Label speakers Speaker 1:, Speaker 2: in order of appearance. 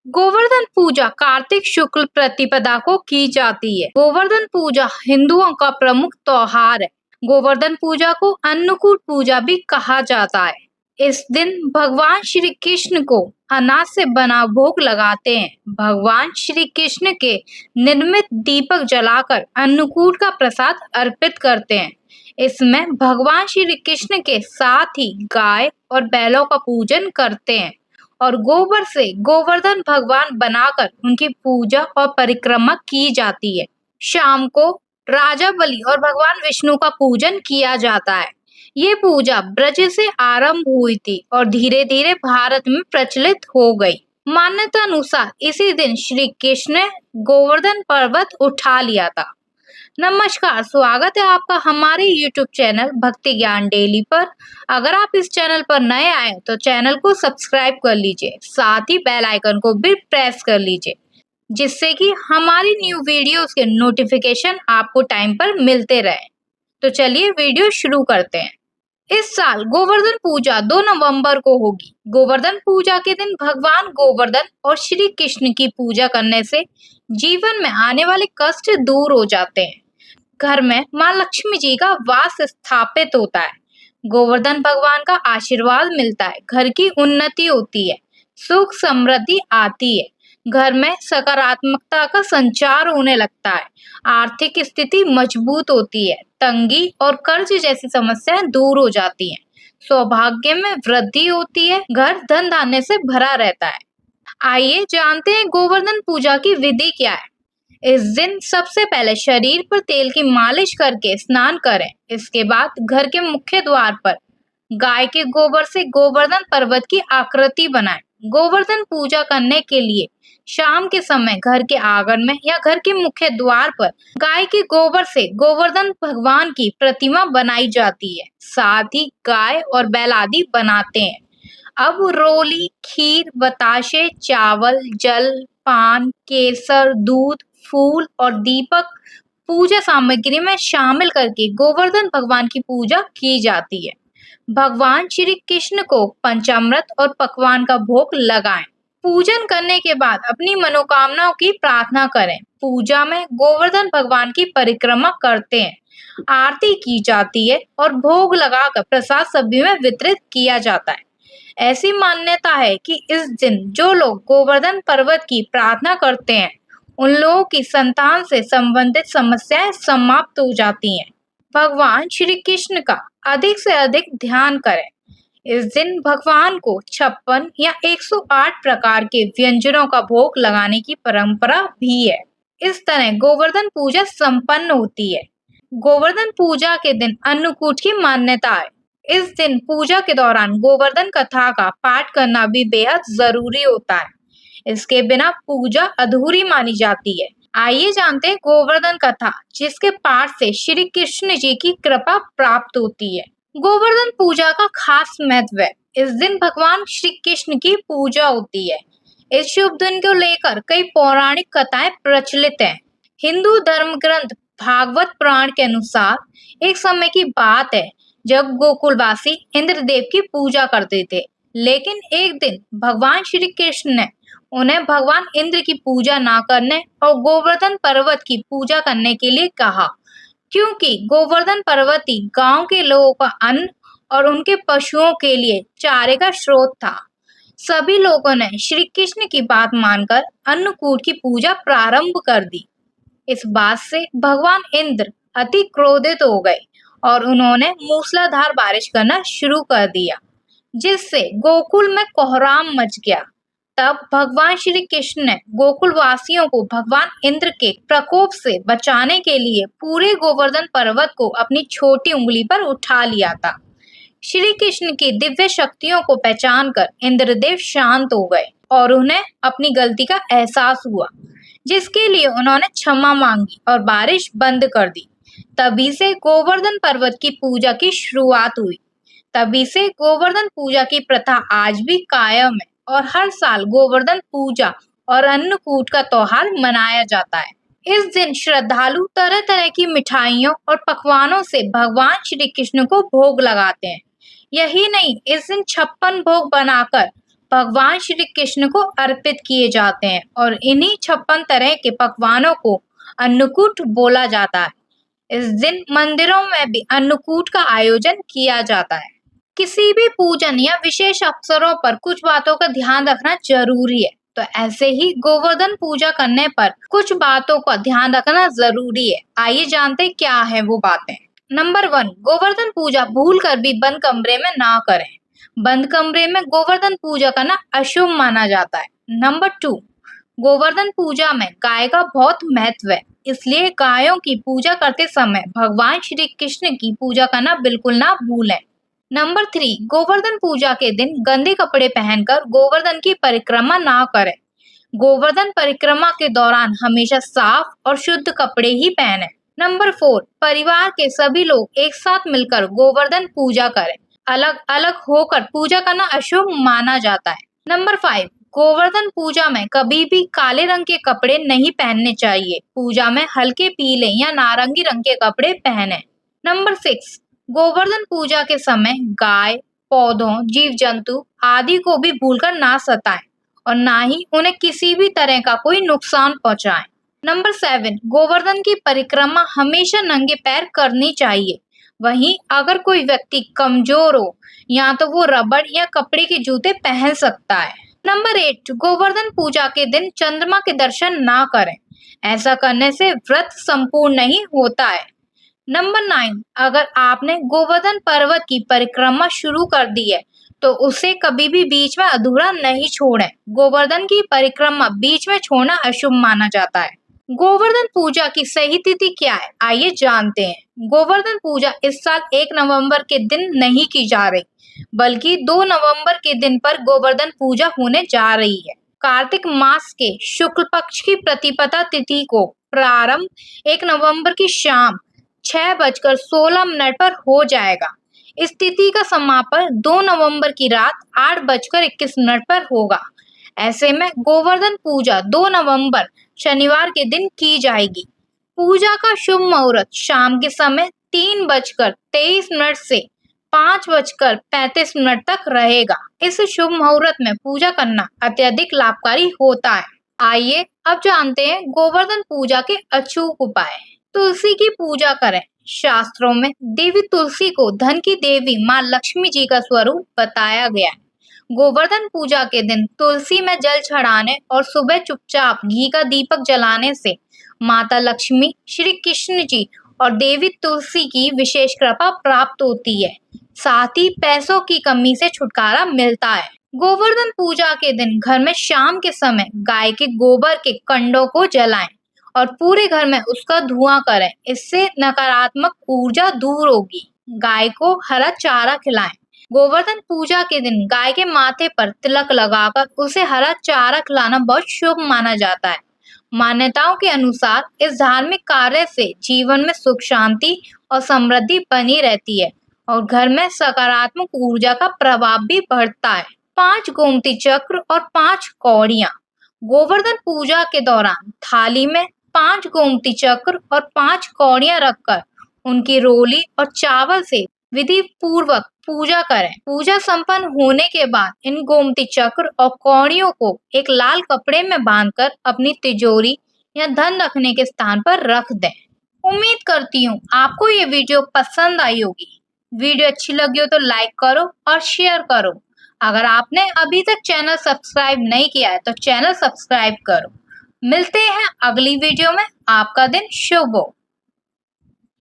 Speaker 1: गोवर्धन पूजा कार्तिक शुक्ल प्रतिपदा को की जाती है। गोवर्धन पूजा हिंदुओं का प्रमुख त्योहार है। गोवर्धन पूजा को अन्नकूट पूजा भी कहा जाता है। इस दिन भगवान श्री कृष्ण को अनाज से बना भोग लगाते हैं। भगवान श्री कृष्ण के निर्मित दीपक जलाकर अन्नकूट का प्रसाद अर्पित करते हैं। इसमें भगवान श्री कृष्ण के साथ ही गाय और बैलों का पूजन करते हैं और गोबर से गोवर्धन भगवान बनाकर उनकी पूजा और परिक्रमा की जाती है। शाम को राजा बलि और भगवान विष्णु का पूजन किया जाता है। ये पूजा ब्रज से आरंभ हुई थी और धीरे धीरे भारत में प्रचलित हो गई। मान्यता अनुसार इसी दिन श्री कृष्ण ने गोवर्धन पर्वत उठा लिया था। नमस्कार, स्वागत है आपका हमारे YouTube चैनल भक्ति ज्ञान डेली पर। अगर आप इस चैनल पर नए आए तो चैनल को सब्सक्राइब कर लीजिए, साथ ही बेल आइकन को भी प्रेस कर लीजिए, जिससे कि हमारी न्यू वीडियोस के नोटिफिकेशन आपको टाइम पर मिलते रहे। तो चलिए वीडियो शुरू करते हैं। इस साल गोवर्धन पूजा 2 नवंबर को होगी। गोवर्धन पूजा के दिन भगवान गोवर्धन और श्री कृष्ण की पूजा करने से जीवन में आने वाले कष्ट दूर हो जाते हैं। घर में माँ लक्ष्मी जी का वास स्थापित होता है। गोवर्धन भगवान का आशीर्वाद मिलता है, घर की उन्नति होती है, सुख समृद्धि आती है, घर में सकारात्मकता का संचार होने लगता है, आर्थिक स्थिति मजबूत होती है, तंगी और कर्ज जैसी समस्याएं दूर हो जाती हैं, सौभाग्य में वृद्धि होती है, घर धन धान्य से भरा रहता है। आइए जानते हैं गोवर्धन पूजा की विधि क्या है। इस दिन सबसे पहले शरीर पर तेल की मालिश करके स्नान करें। इसके बाद घर के मुख्य द्वार पर गाय के गोबर से गोवर्धन पर्वत की आकृति बनाएं। गोवर्धन पूजा करने के लिए शाम के समय घर के आंगन में या घर के मुख्य द्वार पर गाय के गोबर से गोवर्धन भगवान की प्रतिमा बनाई जाती है। साथ ही गाय और बैल आदि बनाते हैं। अब रोली, खीर, बताशे, चावल, जल, पान, केसर, दूध, फूल और दीपक पूजा सामग्री में शामिल करके गोवर्धन भगवान की पूजा की जाती है। भगवान श्री कृष्ण को पंचामृत और पकवान का भोग लगाएं। पूजन करने के बाद अपनी मनोकामनाओं की प्रार्थना करें। पूजा में गोवर्धन भगवान की परिक्रमा करते हैं, आरती की जाती है और भोग लगाकर प्रसाद सभी में वितरित किया जाता है। ऐसी मान्यता है कि इस दिन जो लोग गोवर्धन पर्वत की प्रार्थना करते हैं उन लोगों की संतान से संबंधित समस्याएं समाप्त हो जाती हैं। भगवान श्री कृष्ण का अधिक से अधिक ध्यान करें। इस दिन भगवान को 56 या 108 प्रकार के व्यंजनों का भोग लगाने की परंपरा भी है। इस तरह गोवर्धन पूजा संपन्न होती है। गोवर्धन पूजा के दिन अन्नकूट की मान्यता है। इस दिन पूजा के दौरान गोवर्धन कथा का पाठ करना भी बेहद जरूरी होता है। इसके बिना पूजा अधूरी मानी जाती है। आइए जानते हैं गोवर्धन कथा, जिसके पाठ से श्री कृष्ण जी की कृपा प्राप्त होती है। गोवर्धन पूजा का खास महत्व है। इस दिन भगवान श्री कृष्ण की पूजा होती है। इस शुभ दिन को लेकर कई पौराणिक कथाएं प्रचलित हैं। हिंदू धर्म ग्रंथ भागवत पुराण के अनुसार एक समय की बात है जब गोकुलवासी इंद्रदेव की पूजा करते थे, लेकिन एक दिन भगवान श्री कृष्ण ने उन्हें भगवान इंद्र की पूजा ना करने और गोवर्धन पर्वत की पूजा करने के लिए कहा, क्योंकि गोवर्धन पर्वत ही गांव के लोगों का अन्न और उनके पशुओं के लिए चारे का स्रोत था। सभी लोगों ने श्री कृष्ण की बात मानकर अन्नकूट की पूजा प्रारंभ कर दी। इस बात से भगवान इंद्र अति क्रोधित हो गए और उन्होंने मूसलाधार बारिश करना शुरू कर दिया, जिससे गोकुल में कोहराम मच गया। तब भगवान श्री कृष्ण ने गोकुल वासियों को भगवान इंद्र के प्रकोप से बचाने के लिए पूरे गोवर्धन पर्वत को अपनी छोटी उंगली पर उठा लिया था। श्री कृष्ण की दिव्य शक्तियों को पहचान कर इंद्रदेव शांत हो गए और उन्हें अपनी गलती का एहसास हुआ, जिसके लिए उन्होंने क्षमा मांगी और बारिश बंद कर दी। तभी से गोवर्धन पर्वत की पूजा की शुरुआत हुई। तभी से गोवर्धन पूजा की प्रथा आज भी कायम है और हर साल गोवर्धन पूजा और अन्नकूट का त्योहार मनाया जाता है। इस दिन श्रद्धालु तरह तरह की मिठाइयों और पकवानों से भगवान श्री कृष्ण को भोग लगाते हैं। यही नहीं, इस दिन 56 भोग बनाकर भगवान श्री कृष्ण को अर्पित किए जाते हैं और इन्हीं 56 तरह के पकवानों को अन्नकूट बोला जाता है। इस दिन मंदिरों में भी अन्नकूट का आयोजन किया जाता है। किसी भी पूजन या विशेष अवसरों पर कुछ बातों का ध्यान रखना जरूरी है, तो ऐसे ही गोवर्धन पूजा करने पर कुछ बातों का ध्यान रखना जरूरी है। आइए जानते हैं क्या है वो बातें। नंबर 1, गोवर्धन पूजा भूल कर भी बंद कमरे में ना करें। बंद कमरे में गोवर्धन पूजा करना अशुभ माना जाता है। नंबर 2, गोवर्धन पूजा में गाय का बहुत महत्व है, इसलिए गायों की पूजा करते समय भगवान श्री कृष्ण की पूजा करना बिल्कुल ना भूलें। नंबर 3, गोवर्धन पूजा के दिन गंदे कपड़े पहनकर गोवर्धन की परिक्रमा ना करें। गोवर्धन परिक्रमा के दौरान हमेशा साफ और शुद्ध कपड़े ही पहने। नंबर 4, परिवार के सभी लोग एक साथ मिलकर गोवर्धन पूजा करें। अलग अलग होकर पूजा करना अशुभ माना जाता है। नंबर 5, गोवर्धन पूजा में कभी भी काले रंग के कपड़े नहीं पहनने चाहिए। पूजा में हल्के पीले या नारंगी रंग के कपड़े पहने। नंबर 6, गोवर्धन पूजा के समय गाय, पौधों, जीव जंतु आदि को भी भूलकर ना सताएं और ना ही उन्हें किसी भी तरह का कोई नुकसान पहुंचाएं। नंबर 7, गोवर्धन की परिक्रमा हमेशा नंगे पैर करनी चाहिए। वहीं अगर कोई व्यक्ति कमजोर हो या तो वो रबड़ या कपड़े के जूते पहन सकता है। नंबर 8, गोवर्धन पूजा के दिन चंद्रमा के दर्शन ना करें। ऐसा करने से व्रत संपूर्ण नहीं होता है। नंबर 9, अगर आपने गोवर्धन पर्वत की परिक्रमा शुरू कर दी है तो उसे कभी भी बीच में अधूरा नहीं छोड़ें। गोवर्धन की परिक्रमा बीच में छोड़ना अशुभ माना जाता है। गोवर्धन पूजा की सही तिथि क्या है, आइए जानते हैं। गोवर्धन पूजा इस साल 1 नवंबर के दिन नहीं की जा रही, बल्कि 2 नवंबर के दिन पर गोवर्धन पूजा होने जा रही है। कार्तिक मास के शुक्ल पक्ष की प्रतिपदा तिथि को प्रारंभ 1 नवंबर की शाम 6:16 पर हो जाएगा। इस तिथि का समापन 2 नवंबर की रात 8:21 पर होगा। ऐसे में गोवर्धन पूजा 2 नवंबर शनिवार के दिन की जाएगी। पूजा का शुभ मुहूर्त शाम के समय 3:23 से 5:35 तक रहेगा। इस शुभ मुहूर्त में पूजा करना अत्यधिक लाभकारी होता है। आइए अब जानते हैं गोवर्धन पूजा के अचूक उपाय। तुलसी की पूजा करें। शास्त्रों में देवी तुलसी को धन की देवी माँ लक्ष्मी जी का स्वरूप बताया गया है। गोवर्धन पूजा के दिन तुलसी में जल चढ़ाने और सुबह चुपचाप घी का दीपक जलाने से माता लक्ष्मी, श्री कृष्ण जी और देवी तुलसी की विशेष कृपा प्राप्त होती है। साथ ही पैसों की कमी से छुटकारा मिलता है। गोवर्धन पूजा के दिन घर में शाम के समय गाय के गोबर के कंडों को जलाएं और पूरे घर में उसका धुआं करें। इससे नकारात्मक ऊर्जा दूर होगी। गाय को हरा चारा खिलाएं। गोवर्धन पूजा के दिन गाय के माथे पर तिलक लगाकर उसे हरा चारा खिलाना बहुत शुभ माना जाता है। मान्यताओं के अनुसार इस धार्मिक कार्य से जीवन में सुख, शांति और समृद्धि बनी रहती है और घर में सकारात्मक ऊर्जा का प्रभाव भी बढ़ता है। 5 गोमती चक्र और 5 कौड़ियाँ। गोवर्धन पूजा के दौरान थाली में 5 गोमती चक्र और 5 कौड़ियाँ रखकर उनकी रोली और चावल से विधि पूर्वक पूजा करें। पूजा संपन्न होने के बाद इन गोमती चक्र और कौड़ियों को एक लाल कपड़े में बांधकर अपनी तिजोरी या धन रखने के स्थान पर रख दें। उम्मीद करती हूँ आपको ये वीडियो पसंद आई होगी। वीडियो अच्छी लगी हो तो लाइक करो और शेयर करो। अगर आपने अभी तक चैनल सब्सक्राइब नहीं किया है तो चैनल सब्सक्राइब करो। मिलते हैं अगली वीडियो में। आपका दिन शुभ हो।